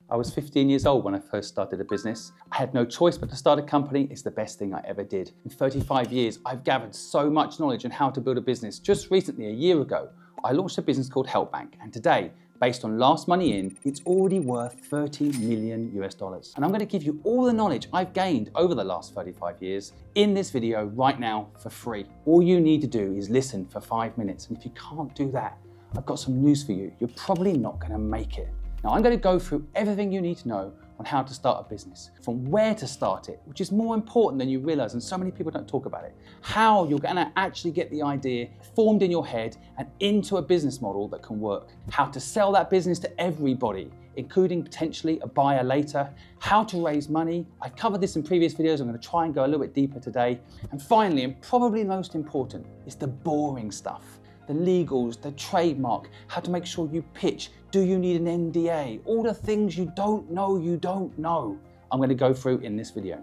I was 15 years old when I first started a business. I had no choice but to start a company. It's the best thing I ever did. In 35 years, I've gathered so much knowledge on how to build a business. Just recently, a year ago, I launched a business called HelpBank, and today, based on last money in, it's already worth $30 million US. And I'm going to give you all the knowledge I've gained over the last 35 years in this video right now for free. All you need to do is listen for 5 minutes. And if you can't do that, I've got some news for you. You're probably not going to make it. Now, I'm going to go through everything you need to know on how to start a business, from where to start it, which is more important than you realize, and so many people don't talk about it, how you're going to actually get the idea formed in your head and into a business model that can work, how to sell that business to everybody, including potentially a buyer later, how to raise money. I covered this in previous videos. I'm going to try and go a little bit deeper today. And finally, and probably most important, is the boring stuff. The legals, the trademark, how to make sure you pitch. Do you need an NDA? All the things you don't know. I'm going to go through in this video.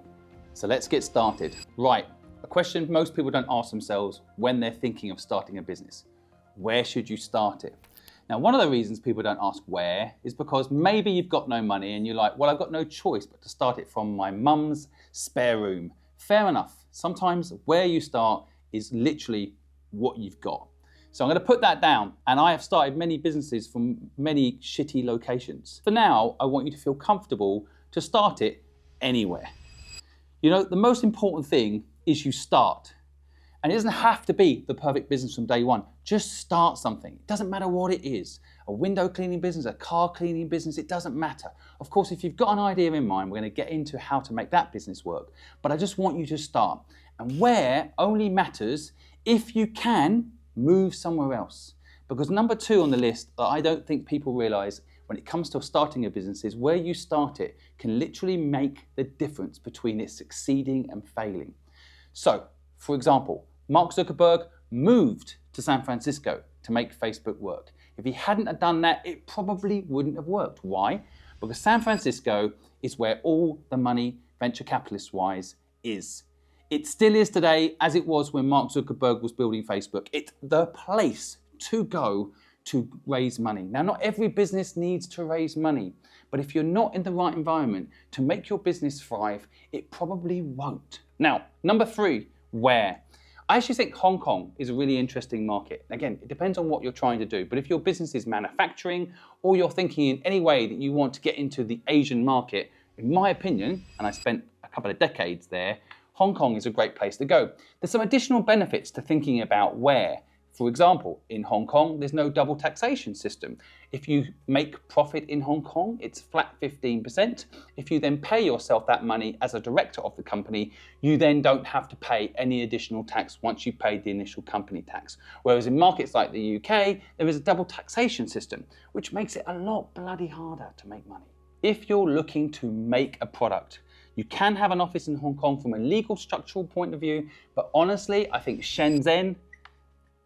So let's get started. Right, a question most people don't ask themselves when they're thinking of starting a business. Where should you start it? Now, one of the reasons people don't ask where is because maybe you've got no money and you're like, well, I've got no choice but to start it from my mum's spare room. Fair enough. Sometimes where you start is literally what you've got. So I'm going to put that down, and I have started many businesses from many shitty locations. For now, I want you to feel comfortable to start it anywhere. You know, the most important thing is you start. And it doesn't have to be the perfect business from day one. Just start something. It doesn't matter what it is. A window cleaning business, a car cleaning business, it doesn't matter. Of course, if you've got an idea in mind, we're going to get into how to make that business work. But I just want you to start. And where only matters if you can move somewhere else. Because number 2 on the list that I don't think people realize when it comes to starting a business is where you start it can literally make the difference between it succeeding and failing. So, for example, Mark Zuckerberg moved to San Francisco to make Facebook work. If he hadn't have done that, it probably wouldn't have worked. Why? Because San Francisco is where all the money, venture capitalist-wise, is. It still is today, as it was when Mark Zuckerberg was building Facebook. It's the place to go to raise money. Now, not every business needs to raise money, but if you're not in the right environment to make your business thrive, it probably won't. Now, number 3, where? I actually think Hong Kong is a really interesting market. Again, it depends on what you're trying to do, but if your business is manufacturing or you're thinking in any way that you want to get into the Asian market, in my opinion, and I spent a couple of decades there, Hong Kong is a great place to go. There's some additional benefits to thinking about where. For example, in Hong Kong, there's no double taxation system. If you make profit in Hong Kong, it's flat 15%. If you then pay yourself that money as a director of the company, you then don't have to pay any additional tax once you've paid the initial company tax. Whereas in markets like the UK, there is a double taxation system, which makes it a lot bloody harder to make money. If you're looking to make a product, you can have an office in Hong Kong from a legal structural point of view, but honestly, I think Shenzhen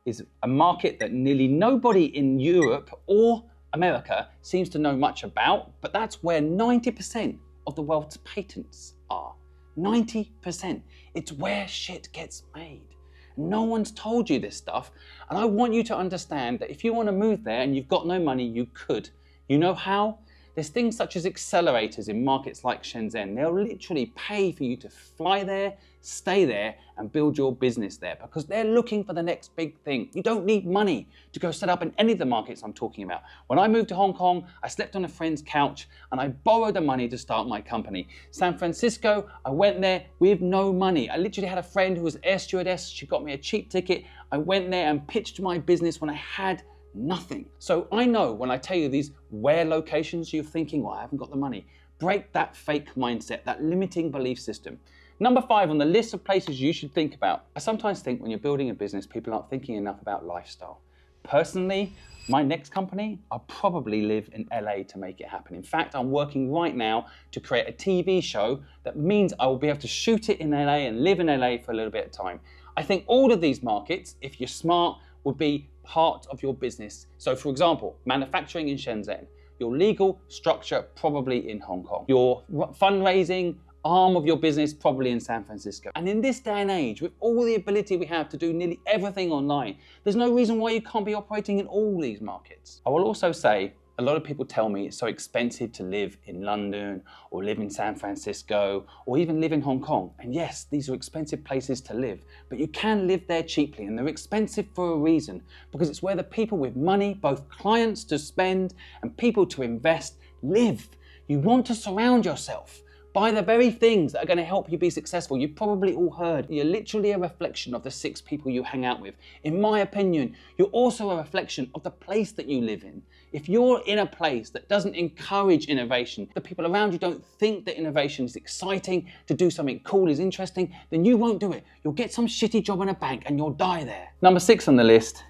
is a market that nearly nobody in Europe or America seems to know much about, but that's where 90% of the world's patents are. 90%. It's where shit gets made. No one's told you this stuff, and I want you to understand that if you want to move there and you've got no money, you could. You know how? There's things such as accelerators in markets like Shenzhen. They'll literally pay for you to fly there, stay there, and build your business there because they're looking for the next big thing. You don't need money to go set up in any of the markets I'm talking about. When I moved to Hong Kong, I slept on a friend's couch and I borrowed the money to start my company. San Francisco, I went there with no money. I literally had a friend who was air stewardess. She got me a cheap ticket. I went there and pitched my business when I had nothing. So I know when I tell you these where locations, you're thinking, well, I haven't got the money. Break that fake mindset, that limiting belief system. Number 5 on the list of places you should think about. I sometimes think when you're building a business, people aren't thinking enough about lifestyle. Personally, my next company, I'll probably live in LA to make it happen. In fact, I'm working right now to create a TV show that means I will be able to shoot it in LA and live in LA for a little bit of time. I think all of these markets, if you're smart, would be part of your business. So for example, manufacturing in Shenzhen, your legal structure probably in Hong Kong, your fundraising arm of your business probably in San Francisco. And in this day and age, with all the ability we have to do nearly everything online, there's no reason why you can't be operating in all these markets. I will also say A lot of people tell me it's so expensive to live in London or live in San Francisco or even live in Hong Kong. And yes, these are expensive places to live, but you can live there cheaply, and they're expensive for a reason, because it's where the people with money, both clients to spend and people to invest, live. You want to surround yourself by the very things that are going to help you be successful. You've probably all heard you're literally a reflection of the 6 people you hang out with. In my opinion, you're also a reflection of the place that you live in. If you're in a place that doesn't encourage innovation, the people around you don't think that innovation is exciting, to do something cool is interesting, then you won't do it. You'll get some shitty job in a bank and you'll die there. Number 6 on the list,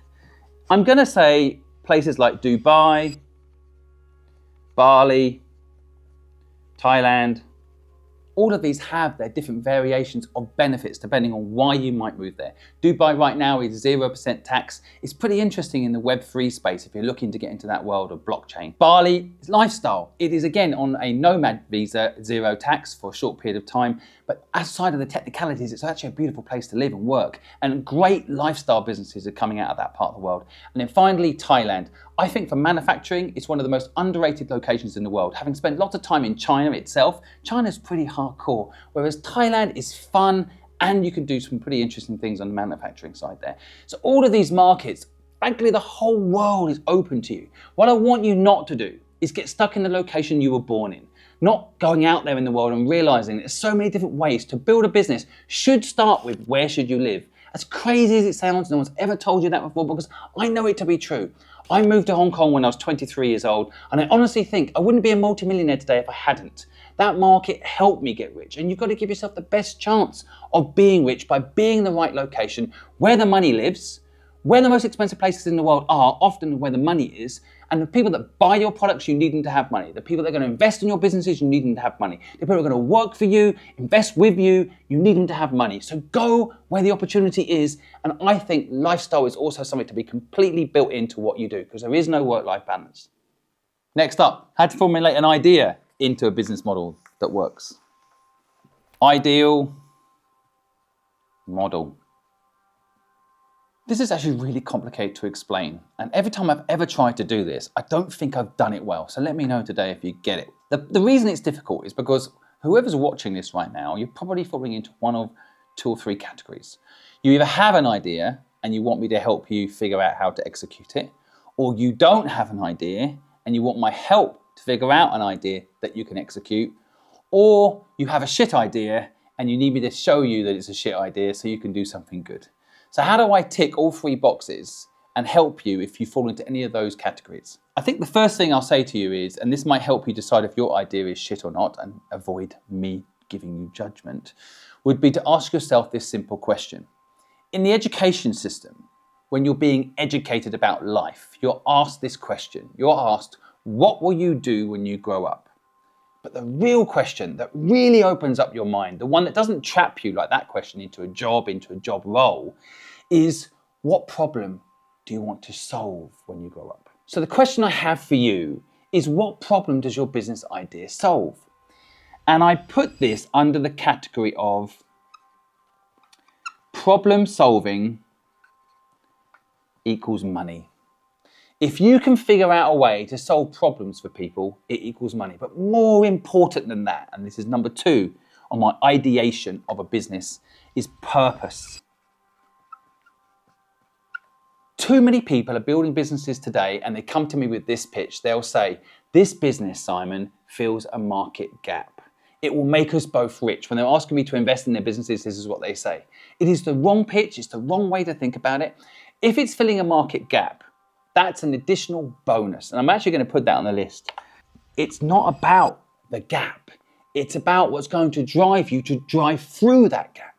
I'm going to say places like Dubai, Bali, Thailand. All of these have their different variations of benefits depending on why you might move there. Dubai right now is 0% tax. It's pretty interesting in the Web3 space if you're looking to get into that world of blockchain. Bali is lifestyle. It is again on a nomad visa, 0 tax for a short period of time. But outside of the technicalities, it's actually a beautiful place to live and work. And great lifestyle businesses are coming out of that part of the world. And then finally, Thailand. I think for manufacturing, it's one of the most underrated locations in the world. Having spent lots of time in China itself, China's pretty hardcore, whereas Thailand is fun and you can do some pretty interesting things on the manufacturing side there. So all of these markets, frankly, the whole world is open to you. What I want you not to do is get stuck in the location you were born in. Not going out there in the world and realizing there's so many different ways to build a business should start with where should you live. As crazy as it sounds, no one's ever told you that before, because I know it to be true. I moved to Hong Kong when I was 23 years old, and I honestly think I wouldn't be a multimillionaire today if I hadn't. That market helped me get rich, and you've got to give yourself the best chance of being rich by being in the right location, where the money lives, where the most expensive places in the world are, often where the money is, and the people that buy your products, you need them to have money. The people that are going to invest in your businesses, you need them to have money. The people that are going to work for you, invest with you, you need them to have money. So go where the opportunity is. And I think lifestyle is also something to be completely built into what you do, because there is no work-life balance. Next up, how to formulate an idea into a business model that works. Ideal model. This is actually really complicated to explain, and every time I've ever tried to do this, I don't think I've done it well, so let me know today if you get it. The reason it's difficult is because whoever's watching this right now, you're probably falling into one of 2 or 3 categories. You either have an idea and you want me to help you figure out how to execute it, or you don't have an idea and you want my help to figure out an idea that you can execute, or you have a shit idea and you need me to show you that it's a shit idea so you can do something good. So how do I tick all 3 boxes and help you if you fall into any of those categories? I think the first thing I'll say to you is, and this might help you decide if your idea is shit or not and avoid me giving you judgment, would be to ask yourself this simple question. In the education system, when you're being educated about life, you're asked this question. You're asked, what will you do when you grow up? But the real question that really opens up your mind, the one that doesn't trap you like that question into a job role, is what problem do you want to solve when you grow up? So the question I have for you is, what problem does your business idea solve? And I put this under the category of problem solving equals money. If you can figure out a way to solve problems for people, it equals money. But more important than that, and this is number 2 on my ideation of a business, is purpose. Too many people are building businesses today and they come to me with this pitch. They'll say, this business, Simon, fills a market gap. It will make us both rich. When they're asking me to invest in their businesses, this is what they say. It is the wrong pitch. It's the wrong way to think about it. If it's filling a market gap, that's an additional bonus. And I'm actually going to put that on the list. It's not about the gap. It's about what's going to drive you to drive through that gap.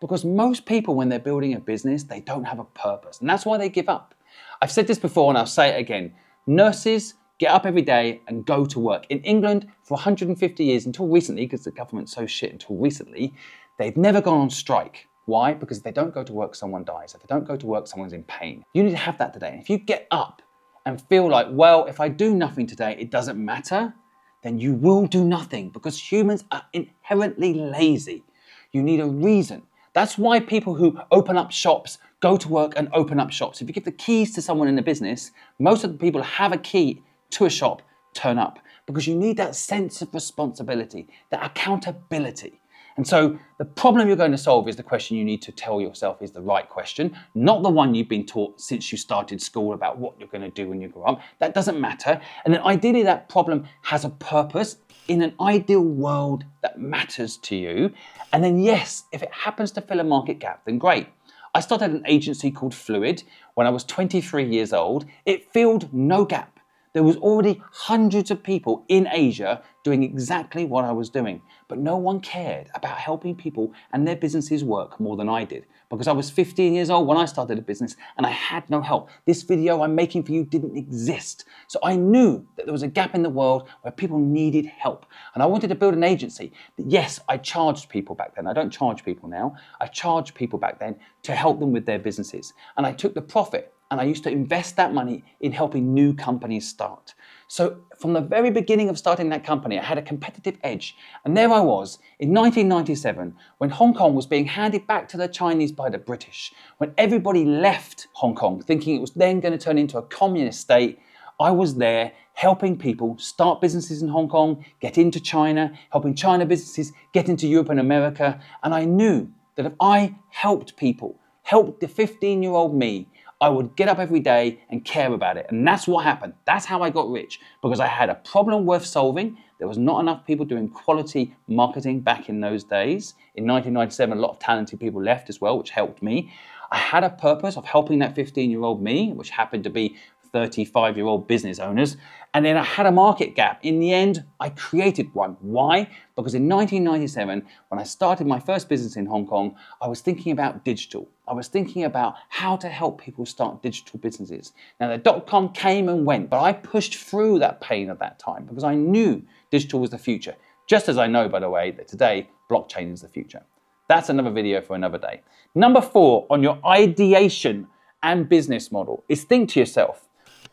Because most people, when they're building a business, they don't have a purpose. And that's why they give up. I've said this before and I'll say it again. Nurses get up every day and go to work. In England, for 150 years, until recently, because the government's so shit until recently, they've never gone on strike. Why? Because if they don't go to work, someone dies. If they don't go to work, someone's in pain. You need to have that today. And if you get up and feel like, well, if I do nothing today, it doesn't matter, then you will do nothing, because humans are inherently lazy. You need a reason. That's why people who open up shops go to work and open up shops. If you give the keys to someone in a business, most of the people have a key to a shop, turn up, because you need that sense of responsibility, that accountability. And so the problem you're going to solve is the question you need to tell yourself is the right question, not the one you've been taught since you started school about what you're going to do when you grow up. That doesn't matter. And then ideally that problem has a purpose in an ideal world that matters to you. And then yes, if it happens to fill a market gap, then great. I started an agency called Fluid when I was 23 years old. It filled no gap. There was already hundreds of people in Asia doing exactly what I was doing, but no one cared about helping people and their businesses work more than I did, because I was 15 years old when I started a business and I had no help. This video I'm making for you didn't exist. So I knew that there was a gap in the world where people needed help. And I wanted to build an agency that, yes, I charged people back then. I don't charge people now. I charged people back then to help them with their businesses. And I took the profit and I used to invest that money in helping new companies start. So from the very beginning of starting that company, I had a competitive edge. And there I was in 1997, when Hong Kong was being handed back to the Chinese by the British, when everybody left Hong Kong thinking it was then going to turn into a communist state. I was there helping people start businesses in Hong Kong, get into China, helping China businesses get into Europe and America. And I knew that if I helped people, helped the 15-year-old me, I would get up every day and care about it. And that's what happened. That's how I got rich, because I had a problem worth solving. There was not enough people doing quality marketing back in those days. In 1997, a lot of talented people left as well, which helped me. I had a purpose of helping that 15-year-old me, which happened to be 35-year-old business owners. And then I had a market gap. In the end, I created one. Why? Because in 1997, when I started my first business in Hong Kong, I was thinking about digital. I was thinking about how to help people start digital businesses. Now, the dot-com came and went, but I pushed through that pain at that time because I knew digital was the future. Just as I know, by the way, that today, blockchain is the future. That's another video for another day. Number 4 on your ideation and business model is think to yourself,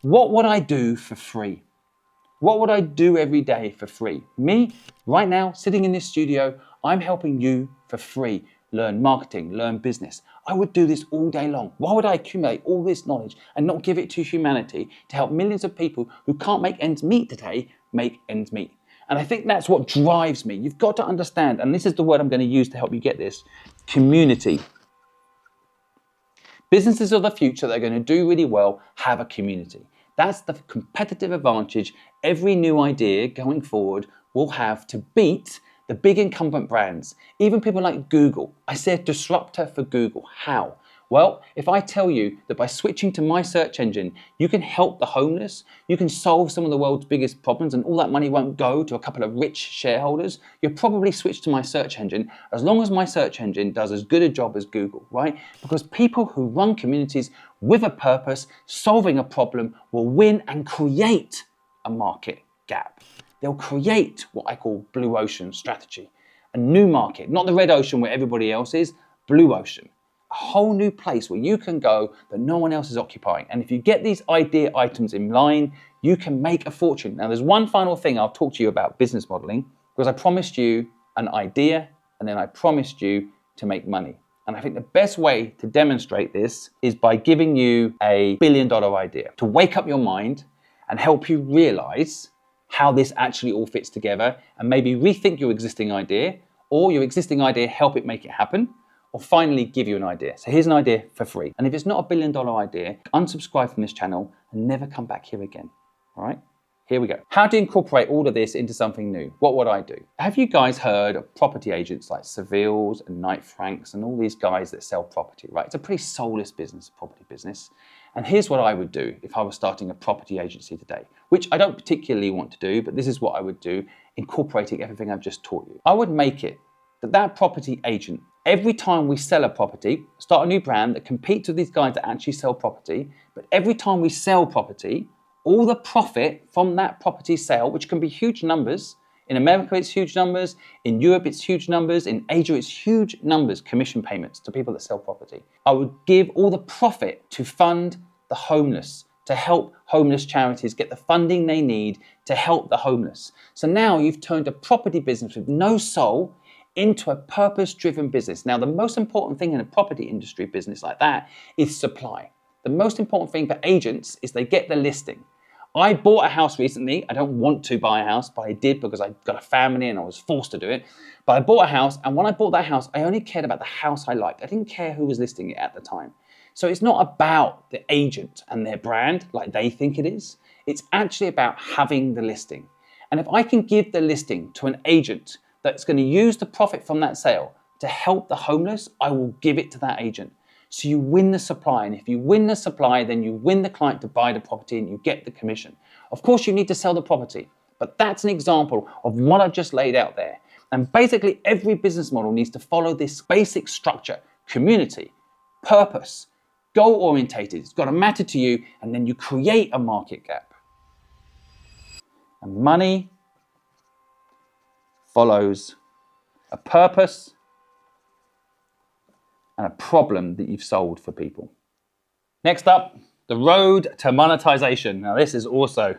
what would I do for free? What would I do every day for free? Me, right now, sitting in this studio, I'm helping you for free. Learn marketing, learn business. I would do this all day long. Why would I accumulate all this knowledge and not give it to humanity to help millions of people who can't make ends meet today make ends meet? And I think that's what drives me. You've got to understand, and this is the word I'm going to use to help you get this, community. Businesses of the future that are going to do really well have a community. That's the competitive advantage every new idea going forward will have to beat the big incumbent brands. Even people like Google. I say a disruptor for Google. How? Well, if I tell you that by switching to my search engine, you can help the homeless, you can solve some of the world's biggest problems, and all that money won't go to a couple of rich shareholders, you'll probably switch to my search engine as long as my search engine does as good a job as Google, right? Because people who run communities with a purpose, solving a problem, will win and create a market gap. They'll create what I call blue ocean strategy, a new market, not the red ocean where everybody else is, blue ocean. A whole new place where you can go that no one else is occupying. And if you get these idea items in line, you can make a fortune. Now, there's one final thing I'll talk to you about business modeling, because I promised you an idea and then I promised you to make money. And I think the best way to demonstrate this is by giving you a $1 billion idea to wake up your mind and help you realize how this actually all fits together and maybe rethink your existing idea, or your existing idea, help it make it happen, or finally give you an idea. So here's an idea for free. And if it's not a $1 billion idea, unsubscribe from this channel and never come back here again. All right, here we go. How to incorporate all of this into something new? What would I do? Have you guys heard of property agents like Savills and Knight Franks and all these guys that sell property, right? It's a pretty soulless business, property business. And here's what I would do if I was starting a property agency today, which I don't particularly want to do, but this is what I would do, incorporating everything I've just taught you. I would make it that property agent, every time we sell a property, start a new brand that competes with these guys that actually sell property, but every time we sell property, all the profit from that property sale, which can be huge numbers, in America it's huge numbers, in Europe it's huge numbers, in Asia it's huge numbers, commission payments to people that sell property. I would give all the profit to fund the homeless, to help homeless charities get the funding they need to help the homeless. So now you've turned a property business with no soul into a purpose-driven business. Now, the most important thing in a property industry business like that is supply. The most important thing for agents is they get the listing. I bought a house recently. I don't want to buy a house, but I did because I got a family and I was forced to do it. But I bought a house, and when I bought that house, I only cared about the house I liked. I didn't care who was listing it at the time. So it's not about the agent and their brand like they think it is. It's actually about having the listing. And if I can give the listing to an agent that's going to use the profit from that sale to help the homeless, I will give it to that agent. So you win the supply, and if you win the supply, then you win the client to buy the property and you get the commission. Of course, you need to sell the property, but that's an example of what I've just laid out there. And basically, every business model needs to follow this basic structure: community, purpose, goal-orientated. It's got to matter to you, and then you create a market gap. And money follows a purpose and a problem that you've solved for people. Next up, the road to monetization. Now, this is also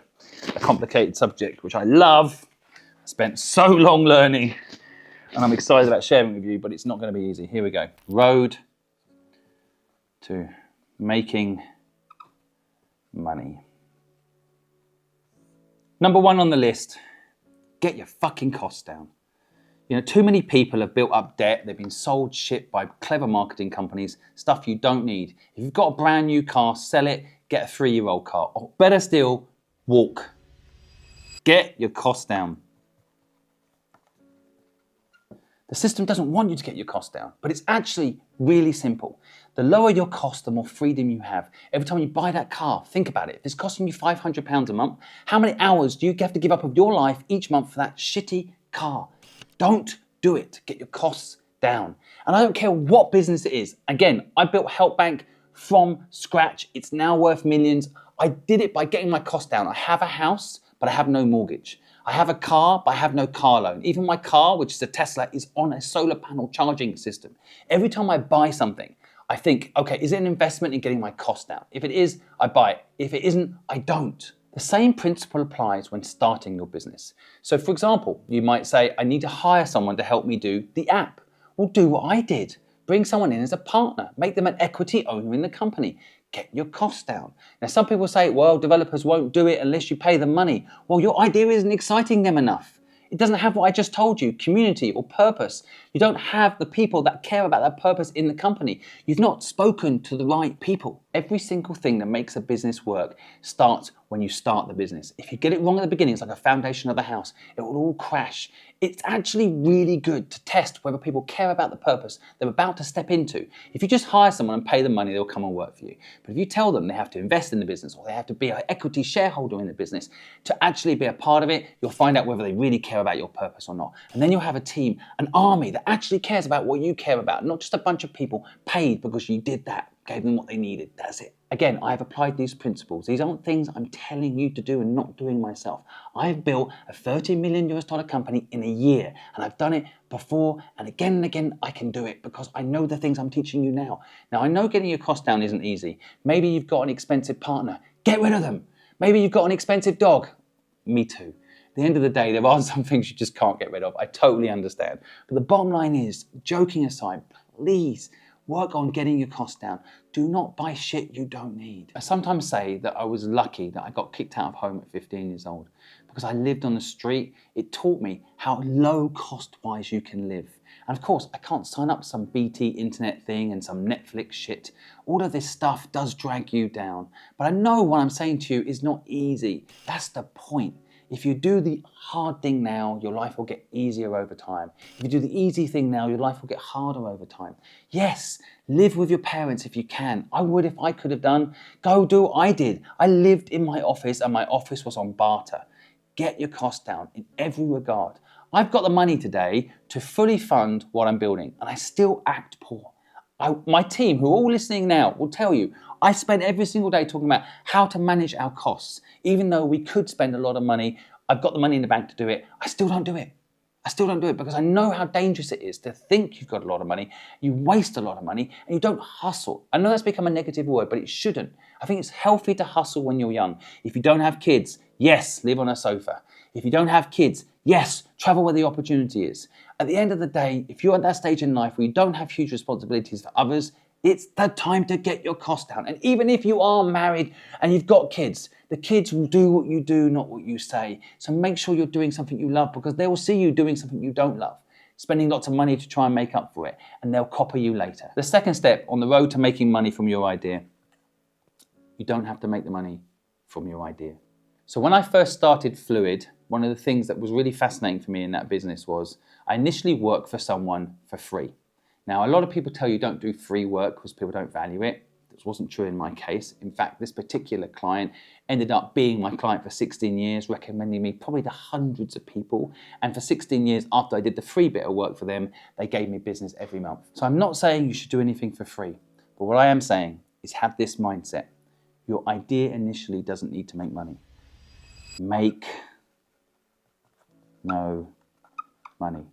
a complicated subject, which I love. I spent so long learning, and I'm excited about sharing with you, but it's not going to be easy. Here we go. Road to making money. Number one on the list, get your fucking costs down. You know, too many people have built up debt. They've been sold shit by clever marketing companies, stuff you don't need. If you've got a brand new car, sell it, get a 3-year-old car. Or better still, walk. Get your costs down. The system doesn't want you to get your costs down, but it's actually really simple. The lower your cost, the more freedom you have. Every time you buy that car, think about it. If it's costing you £500 a month, how many hours do you have to give up of your life each month for that shitty car? Don't do it. Get your costs down. And I don't care what business it is. Again, I built HelpBank from scratch. It's now worth millions. I did it by getting my costs down. I have a house, but I have no mortgage. I have a car, but I have no car loan. Even my car, which is a Tesla, is on a solar panel charging system. Every time I buy something, I think, okay, is it an investment in getting my costs down? If it is, I buy it. If it isn't, I don't. The same principle applies when starting your business. So for example, you might say, I need to hire someone to help me do the app. Well, do what I did. Bring someone in as a partner. Make them an equity owner in the company. Get your costs down. Now, some people say, well, developers won't do it unless you pay them money. Well, your idea isn't exciting them enough. It doesn't have what I just told you, community or purpose. You don't have the people that care about that purpose in the company. You've not spoken to the right people. Every single thing that makes a business work starts when you start the business. If you get it wrong at the beginning, it's like a foundation of a house. It will all crash. It's actually really good to test whether people care about the purpose they're about to step into. If you just hire someone and pay them money, they'll come and work for you. But if you tell them they have to invest in the business or they have to be an equity shareholder in the business to actually be a part of it, you'll find out whether they really care about your purpose or not. And then you'll have a team, an army that actually cares about what you care about, not just a bunch of people paid because you did that, gave them what they needed. That's it. Again, I've applied these principles. These aren't things I'm telling you to do and not doing myself. I've built a $30 million company in a year, and I've done it before, and again, I can do it because I know the things I'm teaching you now. Now, I know getting your costs down isn't easy. Maybe you've got an expensive partner. Get rid of them. Maybe you've got an expensive dog. Me too. At the end of the day, there are some things you just can't get rid of. I totally understand. But the bottom line is, joking aside, please work on getting your costs down. Do not buy shit you don't need. I sometimes say that I was lucky that I got kicked out of home at 15 years old because I lived on the street. It taught me how low cost-wise you can live. And of course, I can't sign up to some BT internet thing and some Netflix shit. All of this stuff does drag you down. But I know what I'm saying to you is not easy. That's the point. If you do the hard thing now, your life will get easier over time. If you do the easy thing now, your life will get harder over time. Yes, live with your parents if you can. I would if I could have done. Go do what I did. I lived in my office and my office was on barter. Get your costs down in every regard. I've got the money today to fully fund what I'm building, and I still act poor. My team, who are all listening now, will tell you, I spend every single day talking about how to manage our costs. Even though we could spend a lot of money, I've got the money in the bank to do it, I still don't do it. I still don't do it because I know how dangerous it is to think you've got a lot of money, you waste a lot of money, and you don't hustle. I know that's become a negative word, but it shouldn't. I think it's healthy to hustle when you're young. If you don't have kids, yes, live on a sofa. If you don't have kids, yes, travel where the opportunity is. At the end of the day, if you're at that stage in life where you don't have huge responsibilities for others, It's the time to get your costs down. And even if you are married and you've got kids, the kids will do what you do, not what you say. So make sure you're doing something you love, because they will see you doing something you don't love, spending lots of money to try and make up for it, and they'll copy you later. The second step on the road to making money from your idea, you don't have to make the money from your idea. So when I first started Fluid, one of the things that was really fascinating for me in that business was I initially worked for someone for free. Now, a lot of people tell you don't do free work because people don't value it. This wasn't true in my case. In fact, this particular client ended up being my client for 16 years, recommending me probably to hundreds of people. And for 16 years after I did the free bit of work for them, they gave me business every month. So I'm not saying you should do anything for free, but what I am saying is have this mindset. Your idea initially doesn't need to make money. Make no money.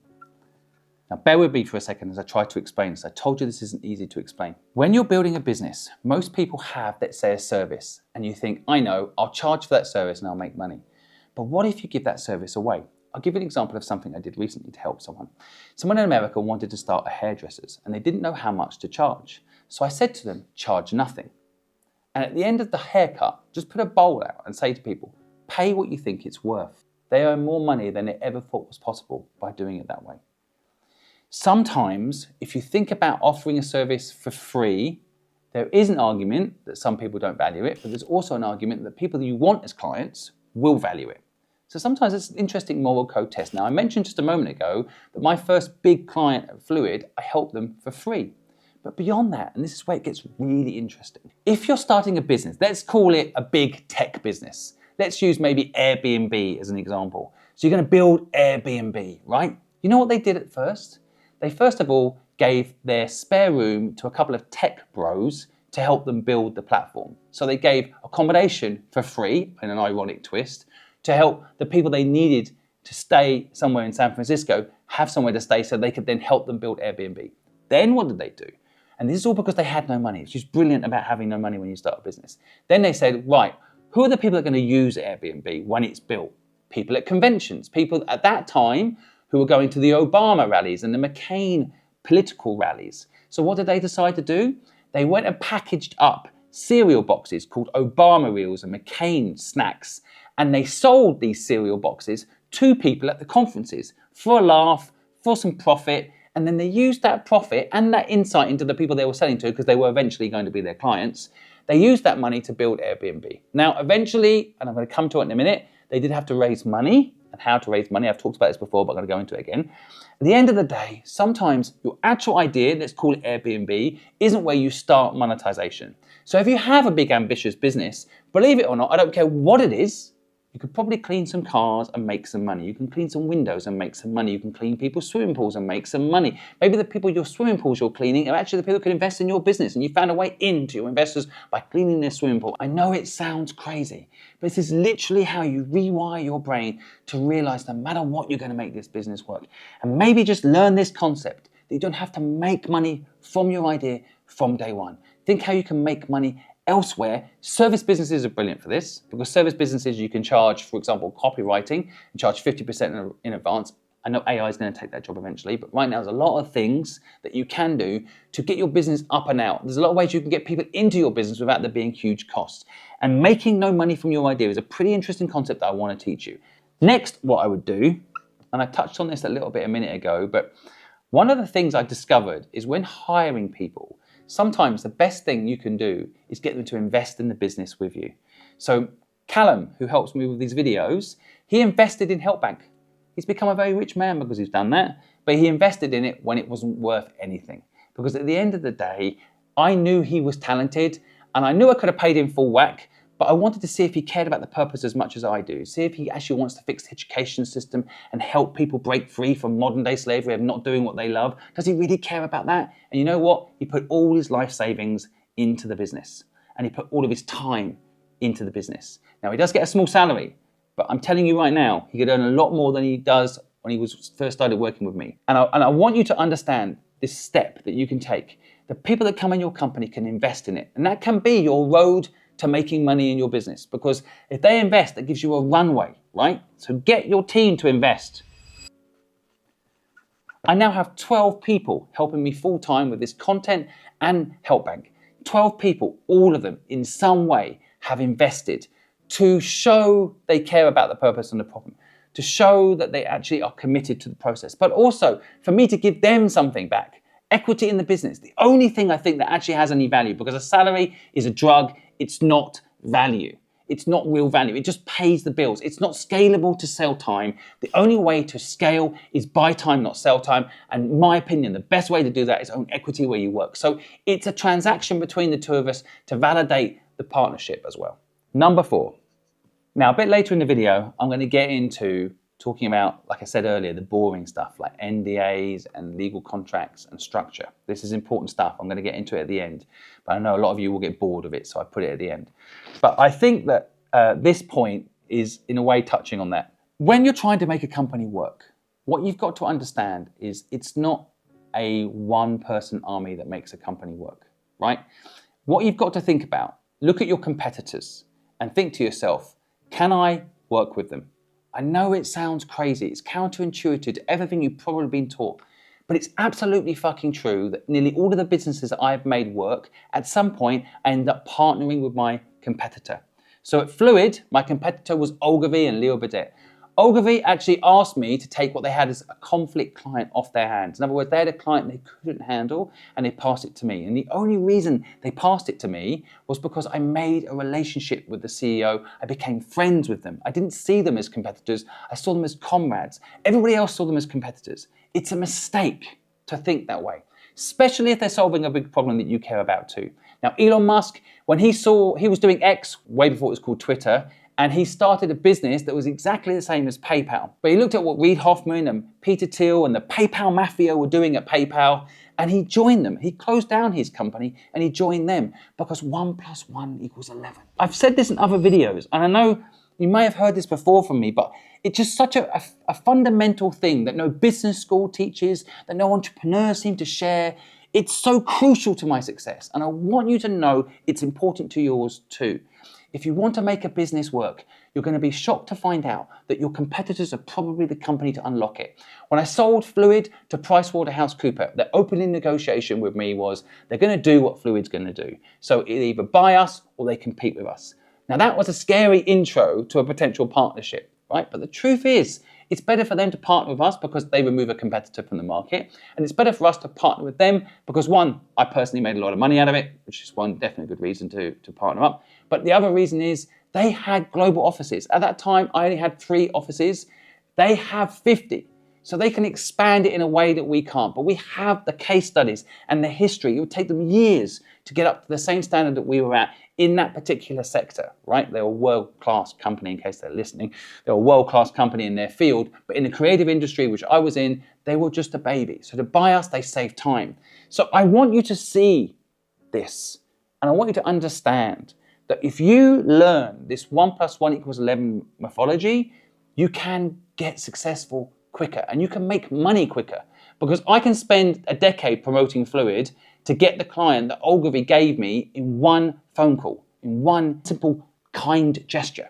Now, bear with me for a second as I try to explain this. I told you this isn't easy to explain. When you're building a business, most people have, let's say, a service, and you think, I know, I'll charge for that service and I'll make money. But what if you give that service away? I'll give you an example of something I did recently to help someone. Someone in America wanted to start a hairdresser's, and they didn't know how much to charge. So I said to them, charge nothing. And at the end of the haircut, just put a bowl out and say to people, pay what you think it's worth. They earn more money than they ever thought was possible by doing it that way. Sometimes, if you think about offering a service for free, there is an argument that some people don't value it, but there's also an argument that people that you want as clients will value it. So sometimes it's an interesting moral code test. Now, I mentioned just a moment ago that my first big client at Fluid, I helped them for free. But beyond that, and this is where it gets really interesting, if you're starting a business, let's call it a big tech business. Let's use maybe Airbnb as an example. So you're going to build Airbnb, right? You know what they did at first? They first of all gave their spare room to a couple of tech bros to help them build the platform. So they gave accommodation for free, in an ironic twist, to help the people they needed to stay somewhere in San Francisco have somewhere to stay so they could then help them build Airbnb. Then what did they do? And this is all because they had no money. It's just brilliant about having no money when you start a business. Then they said, right, who are the people that are going to use Airbnb when it's built? People at conventions, people at that time who were going to the Obama rallies and the McCain political rallies. So what did they decide to do? They went and packaged up cereal boxes called Obama Reels and McCain snacks, and they sold these cereal boxes to people at the conferences for a laugh, for some profit, and then they used that profit and that insight into the people they were selling to, because they were eventually going to be their clients, they used that money to build Airbnb. Now, eventually, and I'm going to come to it in a minute, they did have to raise money, and how to raise money. I've talked about this before, but I'm going to go into it again. At the end of the day, sometimes your actual idea, let's call it Airbnb, isn't where you start monetization. So if you have a big ambitious business, believe it or not, I don't care what it is, you could probably clean some cars and make some money. You can clean some windows and make some money. You can clean people's swimming pools and make some money. Maybe the people your swimming pools you're cleaning are actually the people who can invest in your business, and you found a way into your investors by cleaning their swimming pool. I know it sounds crazy, but this is literally how you rewire your brain to realize no matter what, you're going to make this business work. And maybe just learn this concept that you don't have to make money from your idea from day one. Think how you can make money elsewhere. Service businesses are brilliant for this, because service businesses you can charge, for example, copywriting, and charge 50% in advance. I know AI is going to take that job eventually, but right now there's a lot of things that you can do to get your business up and out. There's a lot of ways you can get people into your business without there being huge costs. And making no money from your idea is a pretty interesting concept that I want to teach you. Next, what I would do, and I touched on this a little bit a minute ago, but one of the things I discovered is when hiring people, sometimes the best thing you can do is get them to invest in the business with you. So Callum, who helps me with these videos, he invested in HelpBank. He's become a very rich man because he's done that, but he invested in it when it wasn't worth anything. Because at the end of the day, I knew he was talented, and I knew I could have paid him full whack, but I wanted to see if he cared about the purpose as much as I do. See if he actually wants to fix the education system and help people break free from modern day slavery of not doing what they love. Does he really care about that? And you know what? He put all his life savings into the business, and he put all of his time into the business. Now, he does get a small salary, but I'm telling you right now, he could earn a lot more than he does when he was first started working with me. And I want you to understand this step that you can take. The people that come in your company can invest in it, and that can be your road to making money in your business, because if they invest, that gives you a runway, right? So get your team to invest. I now have 12 people helping me full-time with this content and help bank. 12 people, all of them in some way have invested to show they care about the purpose and the problem, to show that they actually are committed to the process, but also for me to give them something back. Equity in the business, the only thing I think that actually has any value, because a salary is a drug, it's not value. It's not real value. It just pays the bills. It's not scalable to sell time. The only way to scale is buy time, not sell time. And in my opinion, the best way to do that is own equity where you work. So it's a transaction between the two of us to validate the partnership as well. Number 4. Now, a bit later in the video, I'm going to get into talking about, like I said earlier, the boring stuff like NDAs and legal contracts and structure. This is important stuff. I'm going to get into it at the end, but I know a lot of you will get bored of it, so I put it at the end. But I think that this point is in a way touching on that. When you're trying to make a company work, what you've got to understand is it's not a one-person army that makes a company work, right? What you've got to think about, look at your competitors and think to yourself, can I work with them? I know it sounds crazy. It's counterintuitive to everything you've probably been taught, but it's absolutely fucking true that nearly all of the businesses that I've made work, at some point, I ended up partnering with my competitor. So at Fluid, my competitor was Ogilvy and Leo Burdett. Ogilvy actually asked me to take what they had as a conflict client off their hands. In other words, they had a client they couldn't handle and they passed it to me. And the only reason they passed it to me was because I made a relationship with the CEO. I became friends with them. I didn't see them as competitors. I saw them as comrades. Everybody else saw them as competitors. It's a mistake to think that way, especially if they're solving a big problem that you care about too. Now, Elon Musk, when he was doing X way before it was called Twitter, and he started a business that was exactly the same as PayPal. But he looked at what Reid Hoffman and Peter Thiel and the PayPal mafia were doing at PayPal, and he joined them. He closed down his company and he joined them because 1 + 1 = 11. I've said this in other videos, and I know you may have heard this before from me, but it's just such a fundamental thing that no business school teaches, that no entrepreneurs seem to share. It's so crucial to my success, and I want you to know it's important to yours too. If you want to make a business work, you're going to be shocked to find out that your competitors are probably the company to unlock it. When I sold Fluid to PricewaterhouseCoopers, the opening negotiation with me was they're going to do what Fluid's going to do. So they either buy us or they compete with us. Now that was a scary intro to a potential partnership, right? But the truth is, it's better for them to partner with us because they remove a competitor from the market. And it's better for us to partner with them because, one, I personally made a lot of money out of it, which is one definitely good reason to partner up. But the other reason is they had global offices. At that time, I only had 3 offices. They have 50. So they can expand it in a way that we can't. But we have the case studies and the history. It would take them years to get up to the same standard that we were at in that particular sector, right? They're a world-class company, in case they're listening. They're a world-class company in their field, but in the creative industry, which I was in, they were just a baby. So to buy us, they save time. So I want you to see this, and I want you to understand that if you learn this 1 + 1 = 11 methodology, you can get successful quicker, and you can make money quicker, because I can spend a decade promoting Fluid to get the client that Ogilvy gave me in one phone call, in one simple, kind gesture.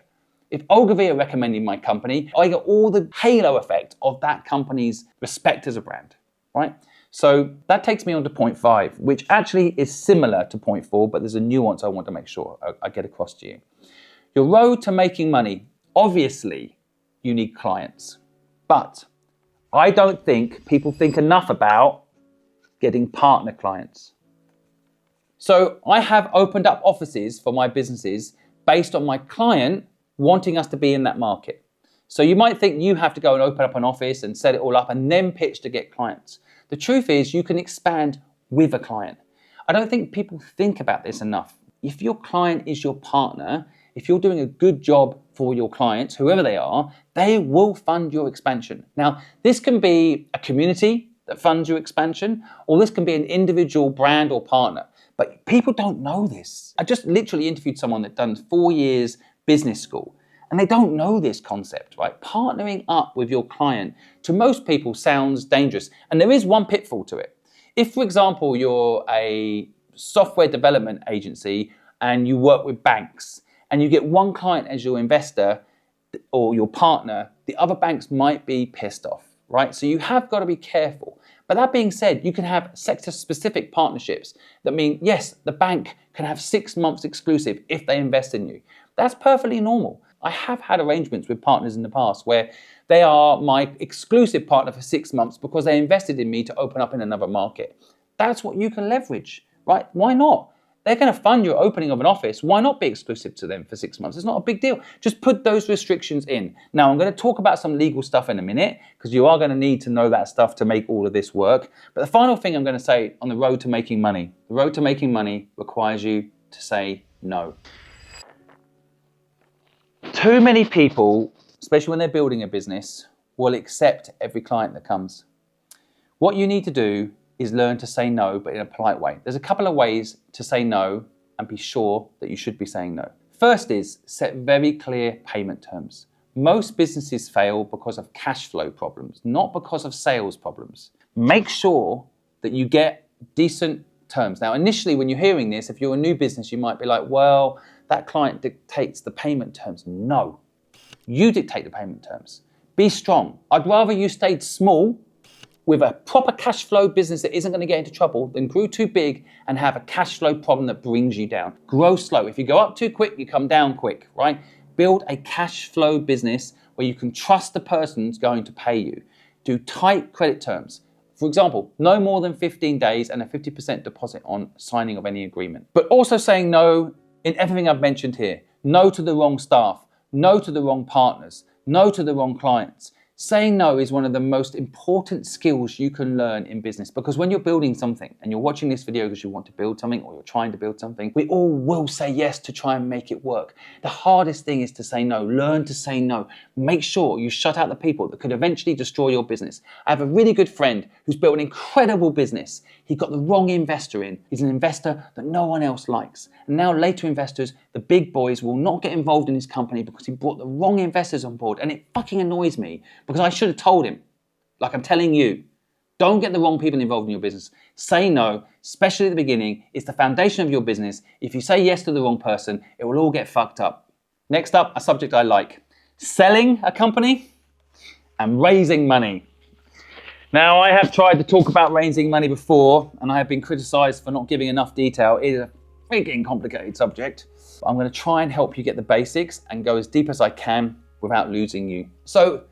If Ogilvy are recommending my company, I get all the halo effect of that company's respect as a brand, right? So that takes me on to point 5, which actually is similar to point 4, but there's a nuance I want to make sure I get across to you. Your road to making money, obviously, you need clients, but I don't think people think enough about getting partner clients. So I have opened up offices for my businesses based on my client wanting us to be in that market. So you might think you have to go and open up an office and set it all up and then pitch to get clients. The truth is you can expand with a client. I don't think people think about this enough. If your client is your partner, if you're doing a good job for your clients, whoever they are, they will fund your expansion. Now, this can be a community that funds your expansion, or this can be an individual brand or partner. But people don't know this. I just literally interviewed someone that done 4 years business school, and they don't know this concept, right? Partnering up with your client, to most people, sounds dangerous. And there is one pitfall to it. If, for example, you're a software development agency and you work with banks, and you get one client as your investor or your partner, the other banks might be pissed off, right? So you have got to be careful. But that being said, you can have sector-specific partnerships that mean, yes, the bank can have 6 months exclusive if they invest in you. That's perfectly normal. I have had arrangements with partners in the past where they are my exclusive partner for 6 months because they invested in me to open up in another market. That's what you can leverage, right? Why not? They're going to fund your opening of an office. Why not be exclusive to them for 6 months? It's not a big deal. Just put those restrictions in. Now, I'm going to talk about some legal stuff in a minute because you are going to need to know that stuff to make all of this work. But the final thing I'm going to say on the road to making money, the road to making money requires you to say no. Too many people, especially when they're building a business, will accept every client that comes. What you need to do is learn to say no, but in a polite way. There's a couple of ways to say no and be sure that you should be saying no. First is set very clear payment terms. Most businesses fail because of cash flow problems, not because of sales problems. Make sure that you get decent terms. Now, initially, when you're hearing this, if you're a new business, you might be like, well, that client dictates the payment terms. No, you dictate the payment terms. Be strong. I'd rather you stayed small with a proper cash flow business that isn't going to get into trouble than grew too big and have a cash flow problem that brings you down. Grow slow. If you go up too quick, you come down quick, right? Build a cash flow business where you can trust the person's going to pay you. Do tight credit terms. For example, no more than 15 days and a 50% deposit on signing of any agreement. But also saying no in everything I've mentioned here. No to the wrong staff, no to the wrong partners, no to the wrong clients. Saying no is one of the most important skills you can learn in business, because when you're building something and you're watching this video because you want to build something or you're trying to build something, we all will say yes to try and make it work. The hardest thing is to say no. Learn to say no. Make sure you shut out the people that could eventually destroy your business. I have a really good friend who's built an incredible business. He got the wrong investor in. He's an investor that no one else likes. And now later investors, the big boys, will not get involved in his company because he brought the wrong investors on board. And it fucking annoys me because I should have told him, like I'm telling you, don't get the wrong people involved in your business. Say no, especially at the beginning. It's the foundation of your business. If you say yes to the wrong person, it will all get fucked up. Next up, a subject I like: selling a company and raising money. Now, I have tried to talk about raising money before, and I have been criticized for not giving enough detail. It is a freaking complicated subject. I'm going to try and help you get the basics and go as deep as I can without losing you. So,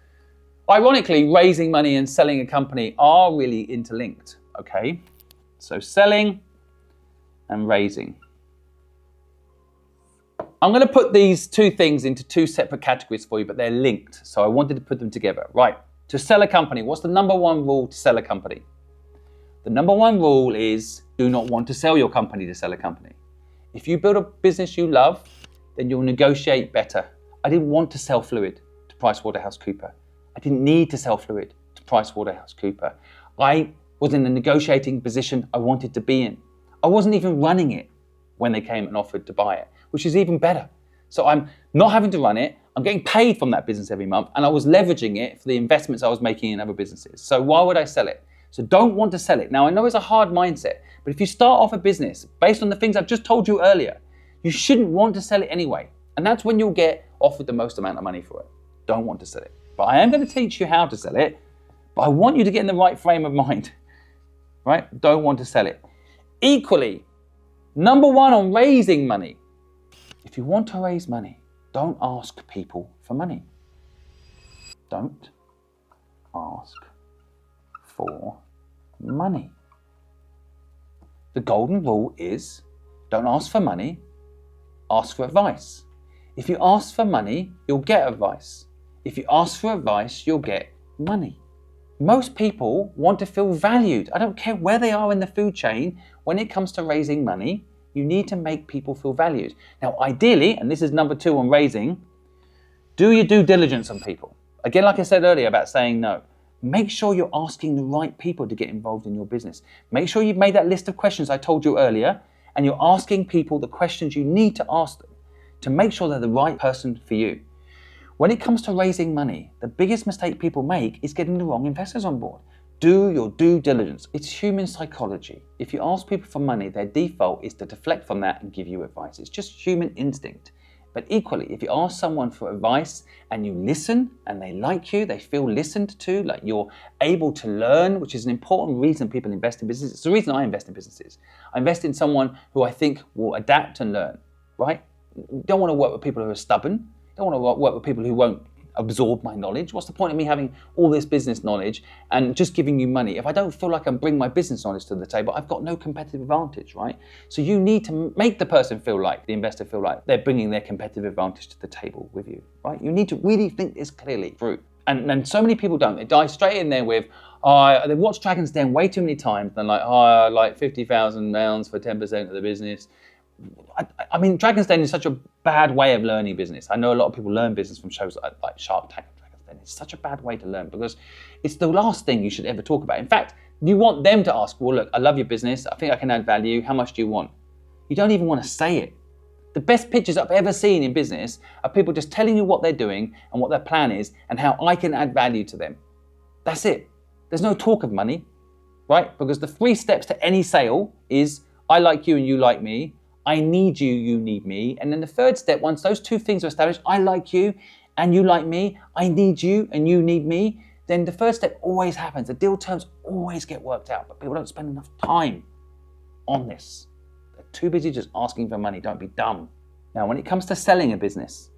ironically, raising money and selling a company are really interlinked, okay? So selling and raising. I'm going to put these two things into two separate categories for you, but they're linked. So I wanted to put them together. Right, to sell a company, what's the number one rule to sell a company? The number one rule is do not want to sell your company to sell a company. If you build a business you love, then you'll negotiate better. I didn't want to sell fluid to PricewaterhouseCoopers. I didn't need to sell fluid to PricewaterhouseCoopers. I was in the negotiating position I wanted to be in. I wasn't even running it when they came and offered to buy it, which is even better. So I'm not having to run it. I'm getting paid from that business every month, and I was leveraging it for the investments I was making in other businesses. So why would I sell it? So don't want to sell it. Now, I know it's a hard mindset, but if you start off a business based on the things I've just told you earlier, you shouldn't want to sell it anyway. And that's when you'll get offered the most amount of money for it. Don't want to sell it. But I am going to teach you how to sell it, but I want you to get in the right frame of mind, right? Don't want to sell it. Equally, number one on raising money. If you want to raise money, don't ask people for money. Don't ask for money. The golden rule is don't ask for money, ask for advice. If you ask for money, you'll get advice. If you ask for advice, you'll get money. Most people want to feel valued. I don't care where they are in the food chain. When it comes to raising money, you need to make people feel valued. Now, ideally, and this is number two on raising, do your due diligence on people. Again, like I said earlier about saying no, make sure you're asking the right people to get involved in your business. Make sure you've made that list of questions I told you earlier, and you're asking people the questions you need to ask them to make sure they're the right person for you. When it comes to raising money, the biggest mistake people make is getting the wrong investors on board. Do your due diligence. It's human psychology. If you ask people for money, their default is to deflect from that and give you advice. It's just human instinct. But equally, if you ask someone for advice and you listen and they like you, they feel listened to, like you're able to learn, which is an important reason people invest in businesses. It's the reason I invest in businesses. I invest in someone who I think will adapt and learn, right? You don't want to work with people who are stubborn. You don't want to work with people who won't absorb my knowledge. What's the point of me having all this business knowledge and just giving you money? If I don't feel like I'm bringing my business knowledge to the table, I've got no competitive advantage, right? So you need to make the person feel like, the investor feel like they're bringing their competitive advantage to the table with you, right? You need to really think this clearly through. And so many people don't. They dive straight in there with, they've watched Dragon's Den way too many times. They're like, £50,000 for 10% of the business. I mean, Dragon's Den is such a bad way of learning business. I know a lot of people learn business from shows like Shark Tank and Dragon's Den. It's such a bad way to learn because it's the last thing you should ever talk about. In fact, you want them to ask, well, look, I love your business. I think I can add value. How much do you want? You don't even want to say it. The best pitches I've ever seen in business are people just telling you what they're doing and what their plan is and how I can add value to them. That's it. There's no talk of money, right? Because the 3 steps to any sale is I like you and you like me. I need you, you need me. And then the 3rd step, once those 2 things are established, I like you and you like me, I need you and you need me, then the 1st step always happens. The deal terms always get worked out, but people don't spend enough time on this. They're too busy just asking for money. Don't be dumb. Now, when it comes to selling a business,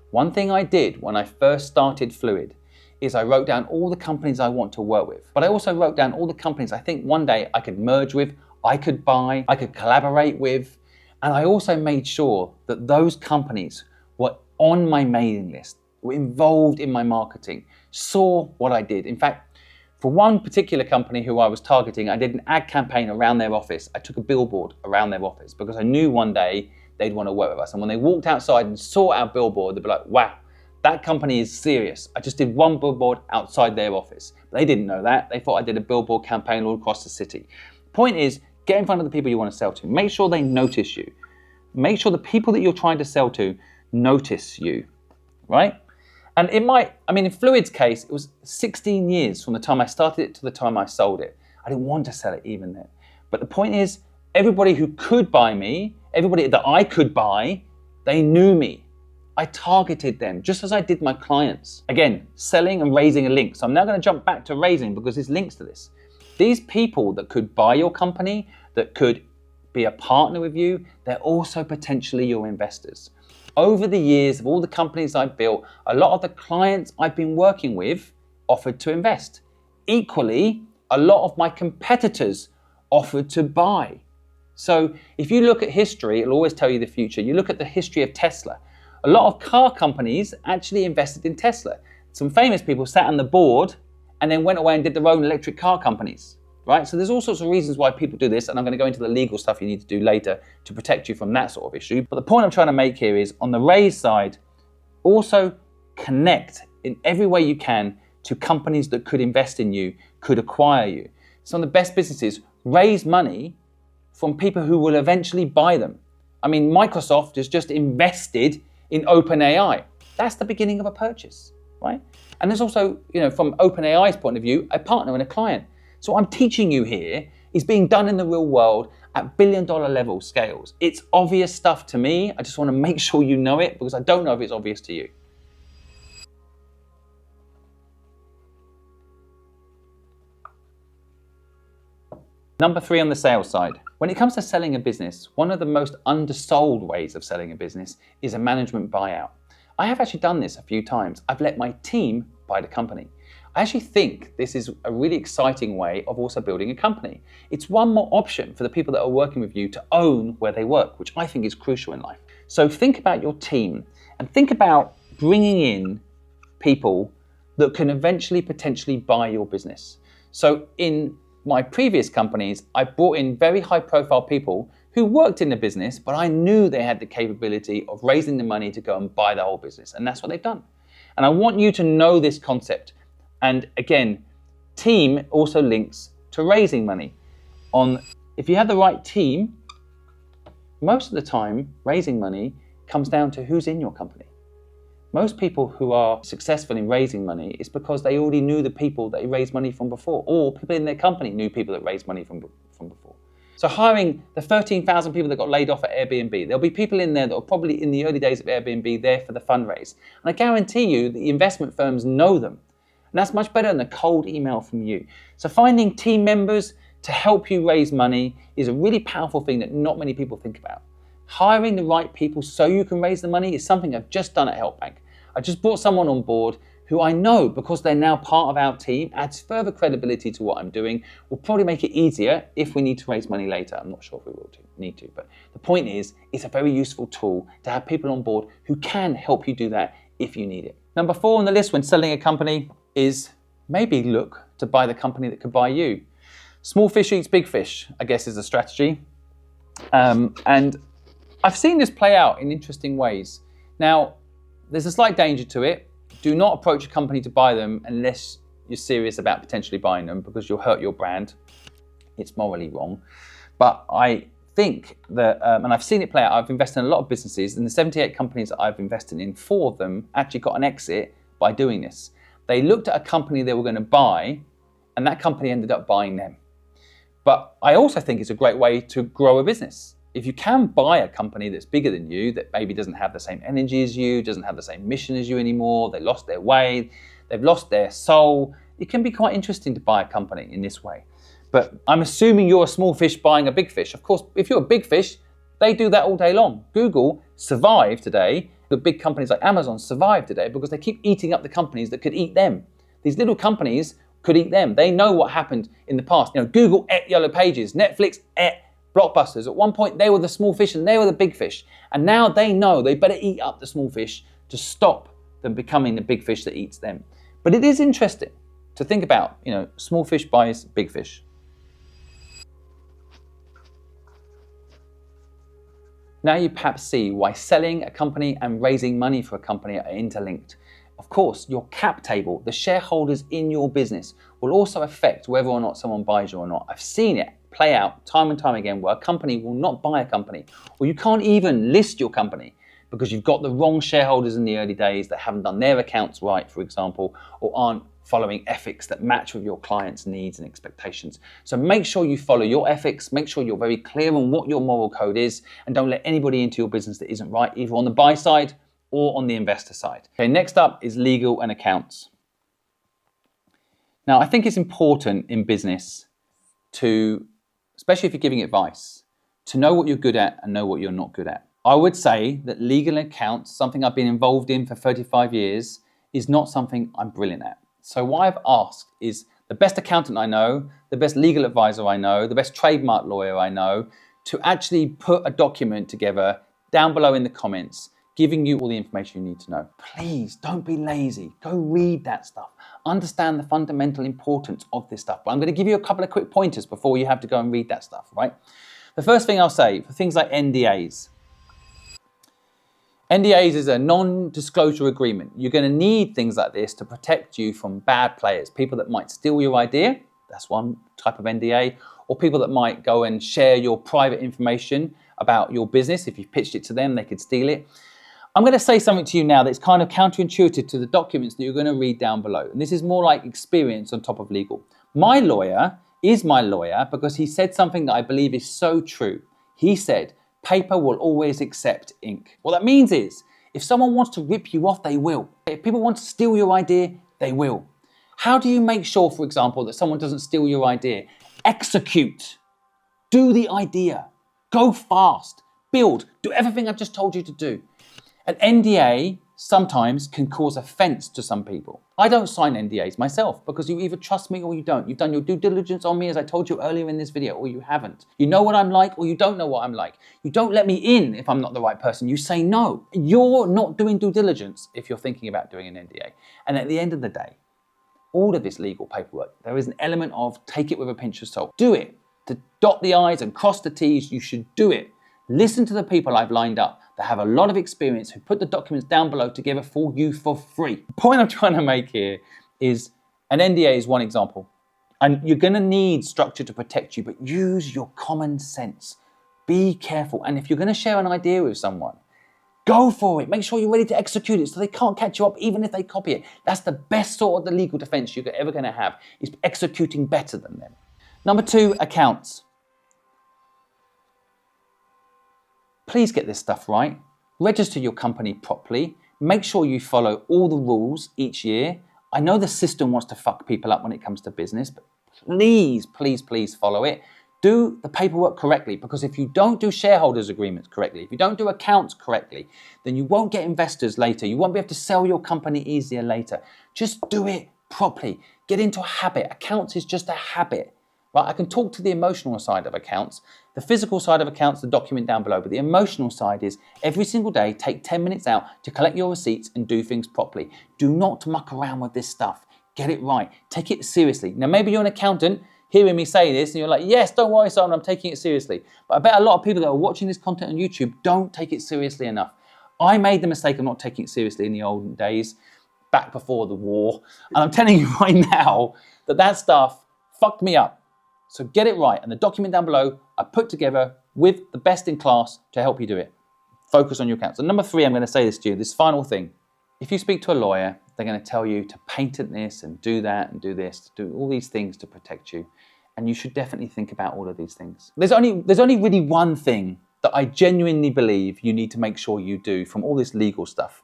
one thing I did when I first started Fluid is I wrote down all the companies I want to work with, but I also wrote down all the companies I think one day I could merge with, I could buy, I could collaborate with. And I also made sure that those companies were on my mailing list, were involved in my marketing, saw what I did. In fact, for one particular company who I was targeting, I did an ad campaign around their office. I took a billboard around their office because I knew one day they'd want to work with us. And when they walked outside and saw our billboard, they'd be like, wow, that company is serious. I just did one billboard outside their office. But they didn't know that. They thought I did a billboard campaign all across the city. Point is, get in front of the people you want to sell to. Make sure they notice you. Make sure the people that you're trying to sell to notice you, right? And it might, in Fluid's case, it was 16 years from the time I started it to the time I sold it. I didn't want to sell it even then. But the point is, everybody who could buy me, everybody that I could buy, they knew me. I targeted them just as I did my clients. Again, selling and raising a link. So I'm now going to jump back to raising because there's links to this. These people that could buy your company, that could be a partner with you, they're also potentially your investors. Over the years of all the companies I've built, a lot of the clients I've been working with offered to invest. Equally, a lot of my competitors offered to buy. So if you look at history, it'll always tell you the future. You look at the history of Tesla. A lot of car companies actually invested in Tesla. Some famous people sat on the board and then went away and did their own electric car companies, right? So there's all sorts of reasons why people do this, and I'm going to go into the legal stuff you need to do later to protect you from that sort of issue. But the point I'm trying to make here is, on the raise side, also connect in every way you can to companies that could invest in you, could acquire you. Some of the best businesses raise money from people who will eventually buy them. Microsoft has just invested in OpenAI. That's the beginning of a purchase, right? And there's also, from OpenAI's point of view, a partner and a client. So what I'm teaching you here is being done in the real world at billion-dollar level scales. It's obvious stuff to me. I just want to make sure you know it because I don't know if it's obvious to you. Number 3 on the sales side. When it comes to selling a business, one of the most undersold ways of selling a business is a management buyout. I have actually done this a few times. I've let my team buy the company. I actually think this is a really exciting way of also building a company. It's one more option for the people that are working with you to own where they work, which I think is crucial in life. So think about your team and think about bringing in people that can eventually potentially buy your business. So in my previous companies, I brought in very high profile people who worked in the business, but I knew they had the capability of raising the money to go and buy the whole business. And that's what they've done. And I want you to know this concept. And again, team also links to raising money. If you have the right team, most of the time, raising money comes down to who's in your company. Most people who are successful in raising money is because they already knew the people that they raised money from before, or people in their company knew people that raised money from before. So hiring the 13,000 people that got laid off at Airbnb, there'll be people in there that are probably in the early days of Airbnb there for the fundraise. And I guarantee you that the investment firms know them. And that's much better than a cold email from you. So finding team members to help you raise money is a really powerful thing that not many people think about. Hiring the right people so you can raise the money is something I've just done at Help Bank. I just brought someone on board who I know, because they're now part of our team, adds further credibility to what I'm doing, will probably make it easier if we need to raise money later. I'm not sure if we will need to, but the point is, it's a very useful tool to have people on board who can help you do that if you need it. Number 4 on the list when selling a company is maybe look to buy the company that could buy you. Small fish eats big fish, I guess, is a strategy. And I've seen this play out in interesting ways. Now, there's a slight danger to it. Do not approach a company to buy them unless you're serious about potentially buying them, because you'll hurt your brand. It's morally wrong. But I think that, and I've seen it play out, I've invested in a lot of businesses, and the 78 companies that I've invested in, 4 of them actually got an exit by doing this. They looked at a company they were going to buy, and that company ended up buying them. But I also think it's a great way to grow a business. If you can buy a company that's bigger than you, that maybe doesn't have the same energy as you, doesn't have the same mission as you anymore, they lost their way, they've lost their soul, it can be quite interesting to buy a company in this way. But I'm assuming you're a small fish buying a big fish. Of course, if you're a big fish, they do that all day long. Google survived today, the big companies like Amazon survived today because they keep eating up the companies that could eat them. These little companies could eat them. They know what happened in the past. Google ate Yellow Pages, Netflix ate Blockbusters. At one point, they were the small fish and they were the big fish. And now they know they better eat up the small fish to stop them becoming the big fish that eats them. But it is interesting to think about, small fish buys big fish. Now you perhaps see why selling a company and raising money for a company are interlinked. Of course, your cap table, the shareholders in your business, will also affect whether or not someone buys you or not. I've seen it play out time and time again where a company will not buy a company, or you can't even list your company because you've got the wrong shareholders in the early days that haven't done their accounts right, for example, or aren't following ethics that match with your clients' needs and expectations. So make sure you follow your ethics, make sure you're very clear on what your moral code is, and don't let anybody into your business that isn't right, either on the buy side or on the investor side. Okay, next up is legal and accounts. Now, I think it's important in business to, especially if you're giving advice, to know what you're good at and know what you're not good at. I would say that legal accounts, something I've been involved in for 35 years, is not something I'm brilliant at. So what I've asked is the best accountant I know, the best legal advisor I know, the best trademark lawyer I know, to actually put a document together down below in the comments, giving you all the information you need to know. Please don't be lazy. Go read that stuff. Understand the fundamental importance of this stuff. But I'm going to give you a couple of quick pointers before you have to go and read that stuff, right? The first thing I'll say, for things like NDAs. NDAs is a non-disclosure agreement. You're going to need things like this to protect you from bad players, people that might steal your idea, that's one type of NDA, or people that might go and share your private information about your business. If you've pitched it to them, they could steal it. I'm going to say something to you now that's kind of counterintuitive to the documents that you're going to read down below. And this is more like experience on top of legal. My lawyer is my lawyer because he said something that I believe is so true. He said, paper will always accept ink. What that means is, if someone wants to rip you off, they will. If people want to steal your idea, they will. How do you make sure, for example, that someone doesn't steal your idea? Execute. Do the idea. Go fast. Build. Do everything I've just told you to do. An NDA sometimes can cause offense to some people. I don't sign NDAs myself because you either trust me or you don't. You've done your due diligence on me, as I told you earlier in this video, or you haven't. You know what I'm like or you don't know what I'm like. You don't let me in if I'm not the right person. You say no. You're not doing due diligence if you're thinking about doing an NDA. And at the end of the day, all of this legal paperwork, there is an element of take it with a pinch of salt. Do it. To dot the I's and cross the T's, you should do it. Listen to the people I've lined up that have a lot of experience who put the documents down below together for you for free. The point I'm trying to make here is an NDA is one example. And you're going to need structure to protect you, but use your common sense. Be careful. And if you're going to share an idea with someone, go for it. Make sure you're ready to execute it so they can't catch you up even if they copy it. That's the best sort of the legal defense you're ever going to have, is executing better than them. Number 2, accounts. please get this stuff right. Register your company properly. Make sure you follow all the rules each year. I know the system wants to fuck people up when it comes to business, but please, please, please follow it. Do the paperwork correctly, because if you don't do shareholders agreements correctly, if you don't do accounts correctly, then you won't get investors later. You won't be able to sell your company easier later. Just do it properly. Get into a habit. Accounts is just a habit. Right? I can talk to the emotional side of accounts. The physical side of accounts, the document down below, but the emotional side is every single day, take 10 minutes out to collect your receipts and do things properly. Do not muck around with this stuff. Get it right. Take it seriously. Now, maybe you're an accountant hearing me say this and you're like, yes, don't worry, Simon, I'm taking it seriously. But I bet a lot of people that are watching this content on YouTube don't take it seriously enough. I made the mistake of not taking it seriously in the olden days, back before the war. And I'm telling you right now that stuff fucked me up. So get it right. And the document down below, I put together with the best in class to help you do it. Focus on your accounts. And number 3, I'm going to say this to you, this final thing. If you speak to a lawyer, they're going to tell you to patent this and do that and do this, to do all these things to protect you. And you should definitely think about all of these things. There's only really one thing that I genuinely believe you need to make sure you do from all this legal stuff.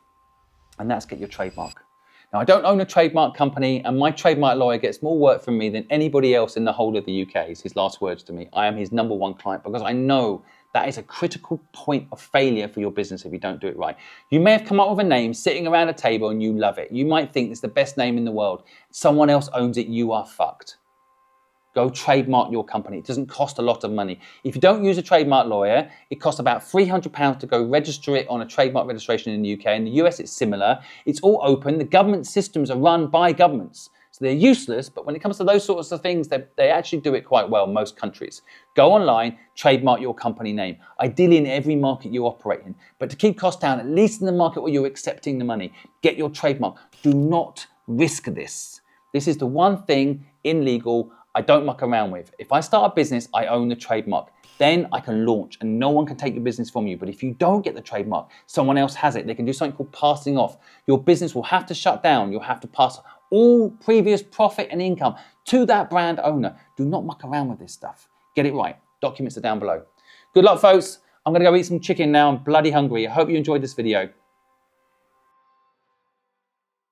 And that's get your trademark. Now, I don't own a trademark company, and my trademark lawyer gets more work from me than anybody else in the whole of the UK, is his last words to me. I am his #1 client because I know that is a critical point of failure for your business if you don't do it right. You may have come up with a name sitting around a table and you love it. You might think it's the best name in the world. Someone else owns it, you are fucked. Go trademark your company. It doesn't cost a lot of money. If you don't use a trademark lawyer, it costs about £300 to go register it on a trademark registration in the UK. In the US, it's similar. It's all open. The government systems are run by governments. So they're useless, but when it comes to those sorts of things, they actually do it quite well in most countries. Go online, trademark your company name, ideally in every market you operate in. But to keep costs down, at least in the market where you're accepting the money, get your trademark. Do not risk this. This is the one thing in legal I don't muck around with. If I start a business, I own the trademark. Then I can launch and no one can take your business from you. But if you don't get the trademark, someone else has it. They can do something called passing off. Your business will have to shut down. You'll have to pass all previous profit and income to that brand owner. Do not muck around with this stuff. Get it right. Documents are down below. Good luck, folks. I'm going to go eat some chicken now. I'm bloody hungry. I hope you enjoyed this video.